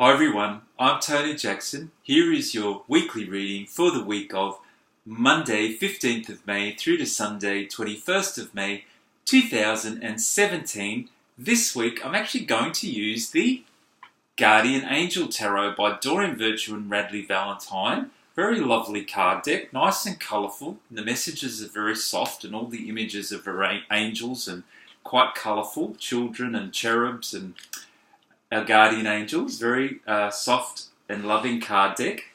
Hi everyone, I'm Tony Jackson. Here is your weekly reading for the week of Monday 15th of May through to Sunday 21st of May 2017. This week I'm actually going to use the Guardian Angel Tarot by Doreen Virtue and Radleigh Valentine. Very lovely card deck, nice and colourful. The messages are very soft and all the images are very angels and quite colourful. Children and cherubs and our guardian angels. Very soft and loving card deck.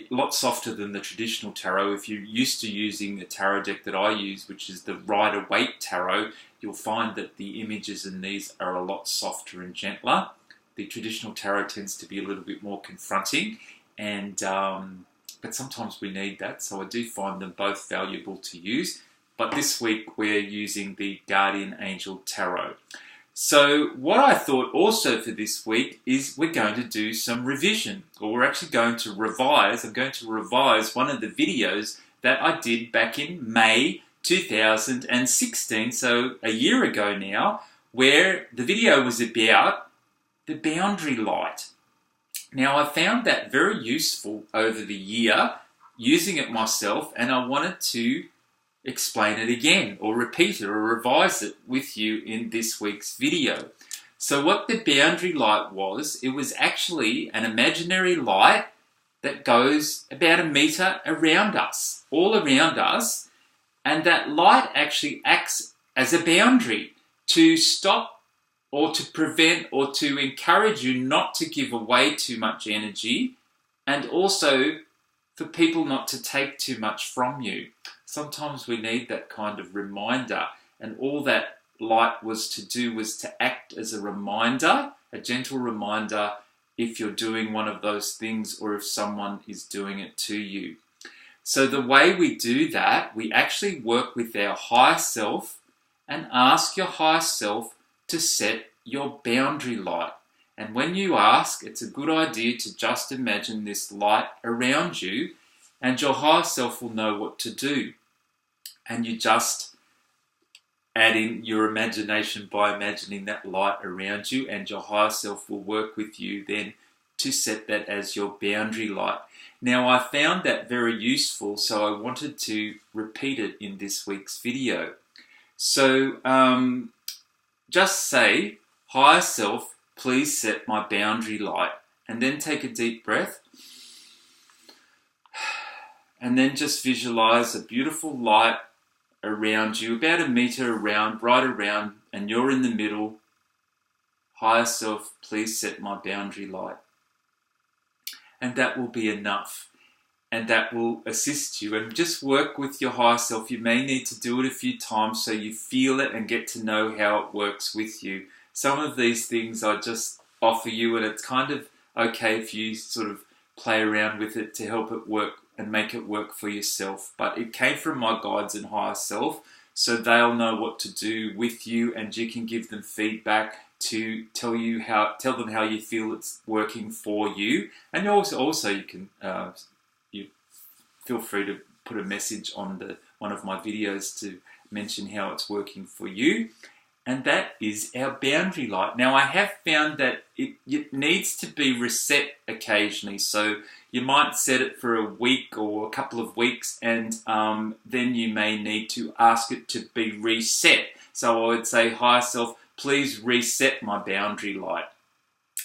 Lot softer than the traditional tarot. If you're used to using the tarot deck that I use, which is the Rider-Waite Tarot, you'll find that the images in these are a lot softer and gentler. The traditional tarot tends to be a little bit more confronting, and but sometimes we need that, so I do find them both valuable to use. But this week we're using the Guardian Angel Tarot. So what I thought also for this week is we're going to do some revision, or we're actually going to revise. I'm going to revise one of the videos that I did back in May 2016, so a year ago now, where the video was about the boundary light. Now I found that very useful over the year, using it myself, and I wanted to explain it again or repeat it or revise it with you in this week's video. So what the boundary light was, it was actually an imaginary light that goes about a metre around us, all around us, and that light actually acts as a boundary to stop or to prevent or to encourage you not to give away too much energy, and also for people not to take too much from you. Sometimes we need that kind of reminder, and all that light was to do was to act as a reminder, a gentle reminder if you're doing one of those things or if someone is doing it to you. So the way we do that, we actually work with our higher self and ask your higher self to set your boundary light. And when you ask, it's a good idea to just imagine this light around you, and your higher self will know what to do. And you just add in your imagination by imagining that light around you, and your higher self will work with you then to set that as your boundary light. Now I found that very useful, so I wanted to repeat it in this week's video. So just say, higher self, please set my boundary light, and then take a deep breath. And then just visualize a beautiful light around you, about a metre around, right around, and you're in the middle. Higher self, please set my boundary light. And that will be enough. And that will assist you. And just work with your higher self. You may need to do it a few times so you feel it and get to know how it works with you. Some of these things I just offer you, and it's kind of okay if you sort of play around with it to help it work and make it work for yourself. But it came from my guides and higher self, so they'll know what to do with you, and you can give them feedback to tell them how you feel it's working for you. And also you can you feel free to put a message on one of my videos to mention how it's working for you. And that is our boundary light. Now I have found that it needs to be reset occasionally. So you might set it for a week or a couple of weeks, and then you may need to ask it to be reset. So I would say, higher self, please reset my boundary light.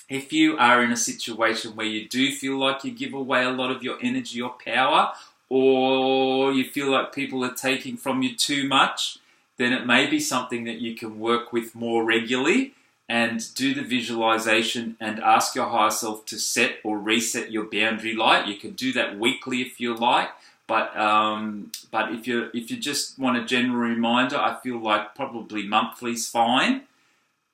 If you are in a situation where you do feel like you give away a lot of your energy or power, or you feel like people are taking from you too much, then it may be something that you can work with more regularly and do the visualization and ask your higher self to set or reset your boundary light. You can do that weekly if you like, but if you just want a general reminder, I feel like probably monthly is fine.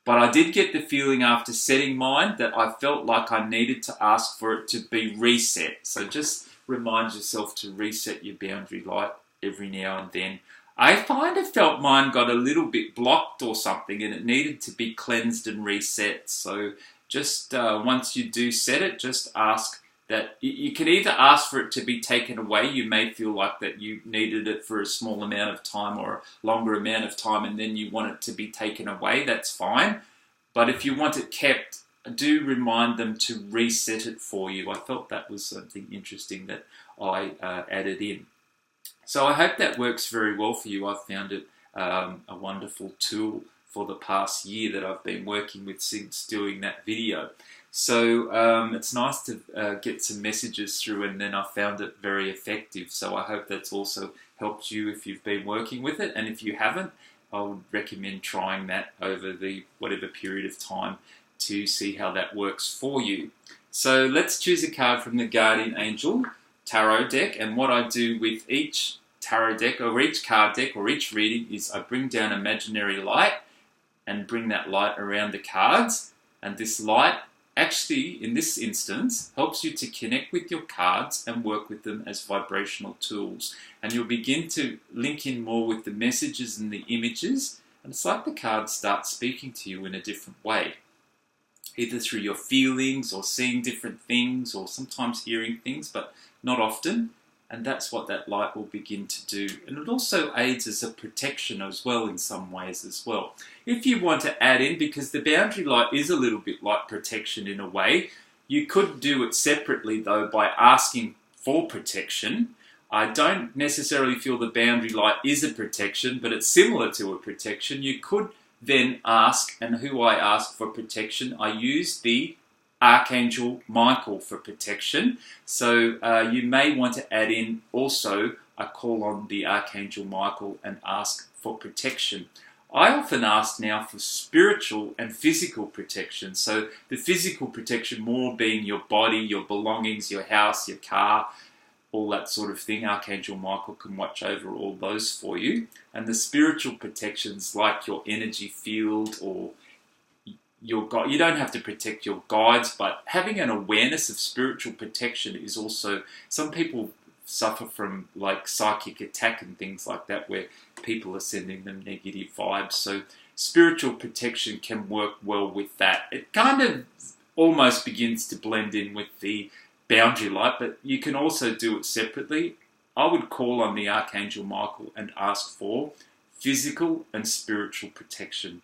But I did get the feeling after setting mine that I felt like I needed to ask for it to be reset. So just remind yourself to reset your boundary light every now and then. I kind of felt mine got a little bit blocked or something, and it needed to be cleansed and reset. So just once you do set it, just ask that you can either ask for it to be taken away. You may feel like that you needed it for a small amount of time or a longer amount of time, and then you want it to be taken away. That's fine. But if you want it kept do remind them to reset it for you. I felt that was something interesting that I added in. So I hope that works very well for you. I've found it a wonderful tool for the past year that I've been working with since doing that video. So it's nice to get some messages through, and then I found it very effective. So I hope that's also helped you if you've been working with it. And if you haven't, I would recommend trying that over the whatever period of time to see how that works for you. So let's choose a card from the Guardian Angel Tarot deck, and what I do with each tarot deck or each card deck or each reading is I bring down imaginary light and bring that light around the cards, and this light actually in this instance helps you to connect with your cards and work with them as vibrational tools, and you'll begin to link in more with the messages and the images, and it's like the cards start speaking to you in a different way, either through your feelings or seeing different things or sometimes hearing things, but not often. And that's what that light will begin to do. And it also aids as a protection as well in some ways as well. If you want to add in, because the boundary light is a little bit like protection in a way, you could do it separately though by asking for protection. I don't necessarily feel the boundary light is a protection, but it's similar to a protection. You could then ask, and who I ask for protection, I use the Archangel Michael for protection. So you may want to add in also a call on the Archangel Michael and ask for protection. I often ask now for spiritual and physical protection. So the physical protection more being your body, your belongings, your house, your car, all that sort of thing. Archangel Michael can watch over all those for you. And the spiritual protections like your energy field or your God. You don't have to protect your guides, but having an awareness of spiritual protection is also, some people suffer from like psychic attack and things like that where people are sending them negative vibes. So spiritual protection can work well with that. It kind of almost begins to blend in with the boundary light, but you can also do it separately. I would call on the Archangel Michael and ask for physical and spiritual protection.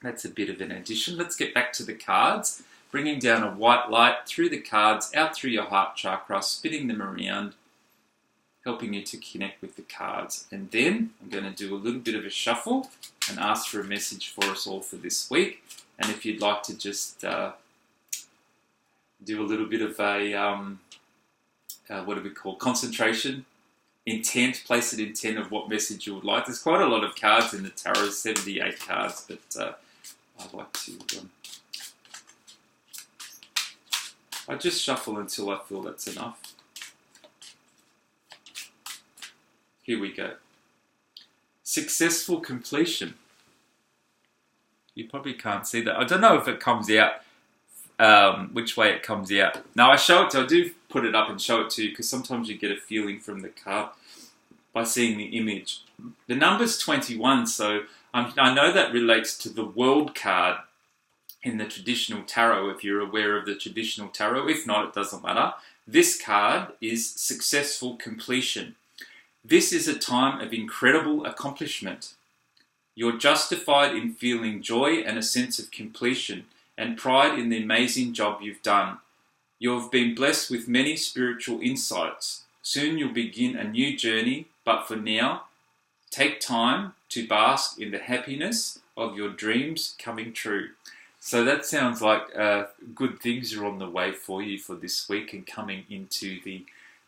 That's a bit of an addition. Let's get back to the cards. Bringing down a white light through the cards, out through your heart chakra, spinning them around, helping you to connect with the cards. And then I'm going to do a little bit of a shuffle and ask for a message for us all for this week. And if you'd like to just do a little bit of a, what do we call, concentration, intent, place an intent of what message you would like. There's quite a lot of cards in the tarot, 78 cards, but I'd like to, I just shuffle until I feel that's enough. Here we go. Successful completion. You probably can't see that. I don't know if it comes out, which way it comes out. Now I show it to, I do put it up and show it to you because sometimes you get a feeling from the card by seeing the image. The number's 21, so I know that relates to the World card in the traditional tarot, if you're aware of the traditional tarot. If not, it doesn't matter. This card is successful completion. This is a time of incredible accomplishment. You're justified in feeling joy and a sense of completion and pride in the amazing job you've done. You have been blessed with many spiritual insights. Soon you'll begin a new journey, but for now, take time to bask in the happiness of your dreams coming true. So that sounds like good things are on the way for you for this week and coming into the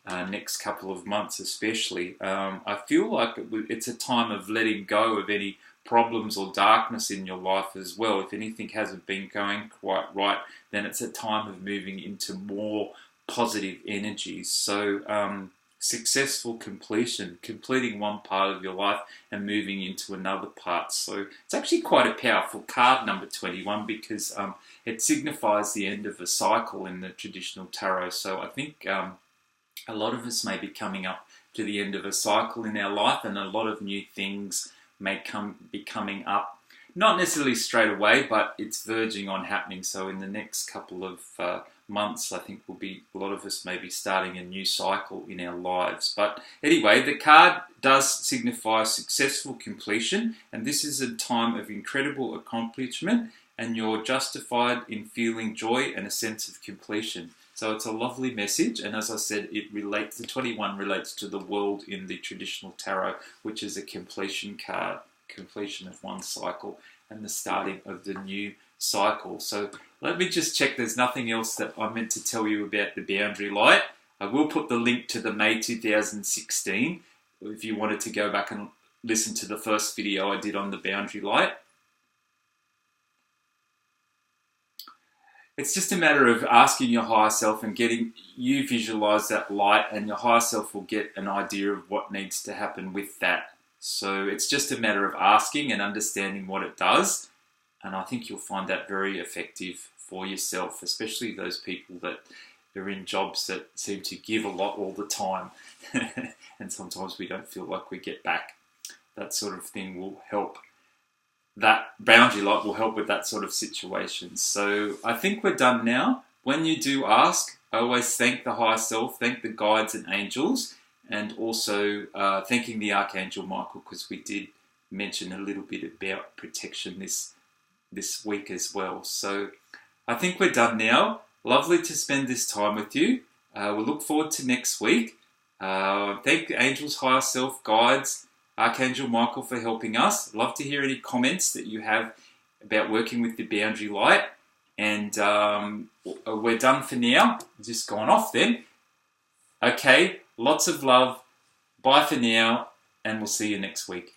next couple of months especially. I feel like it's a time of letting go of any problems or darkness in your life as well. If anything hasn't been going quite right, then it's a time of moving into more positive energies. So successful completion, completing one part of your life and moving into another part. So it's actually quite a powerful card, number 21, because it signifies the end of a cycle in the traditional tarot. So I think a lot of us may be coming up to the end of a cycle in our life, and a lot of new things may be coming up. Not necessarily straight away, but it's verging on happening. So in the next couple of months, I think a lot of us may be starting a new cycle in our lives. But anyway, the card does signify successful completion, and this is a time of incredible accomplishment and you're justified in feeling joy and a sense of completion. So it's a lovely message, and as I said, the 21 relates to the world in the traditional tarot, which is a completion card, completion of one cycle and the starting of the new cycle. So let me just check there's nothing else that I meant to tell you about the Boundary Light. I will put the link to the May 2016 if you wanted to go back and listen to the first video I did on the Boundary Light. It's just a matter of asking your higher self and getting you visualize that light, and your higher self will get an idea of what needs to happen with that. So it's just a matter of asking and understanding what it does. And I think you'll find that very effective for yourself, especially those people that are in jobs that seem to give a lot all the time. And sometimes we don't feel like we get back. That sort of thing will help. That Boundary Light will help with that sort of situation. So I think we're done now. When you do ask, I always thank the higher self, thank the guides and angels, and also thanking the Archangel Michael, because we did mention a little bit about protection this week as well. So I think we're done now. Lovely to spend this time with you. We'll look forward to next week. Thank the angels, higher self, guides, Archangel Michael for helping us. Love to hear any comments that you have about working with the Boundary Light. And we're done for now. Just gone off then. Okay, lots of love. Bye for now, and we'll see you next week.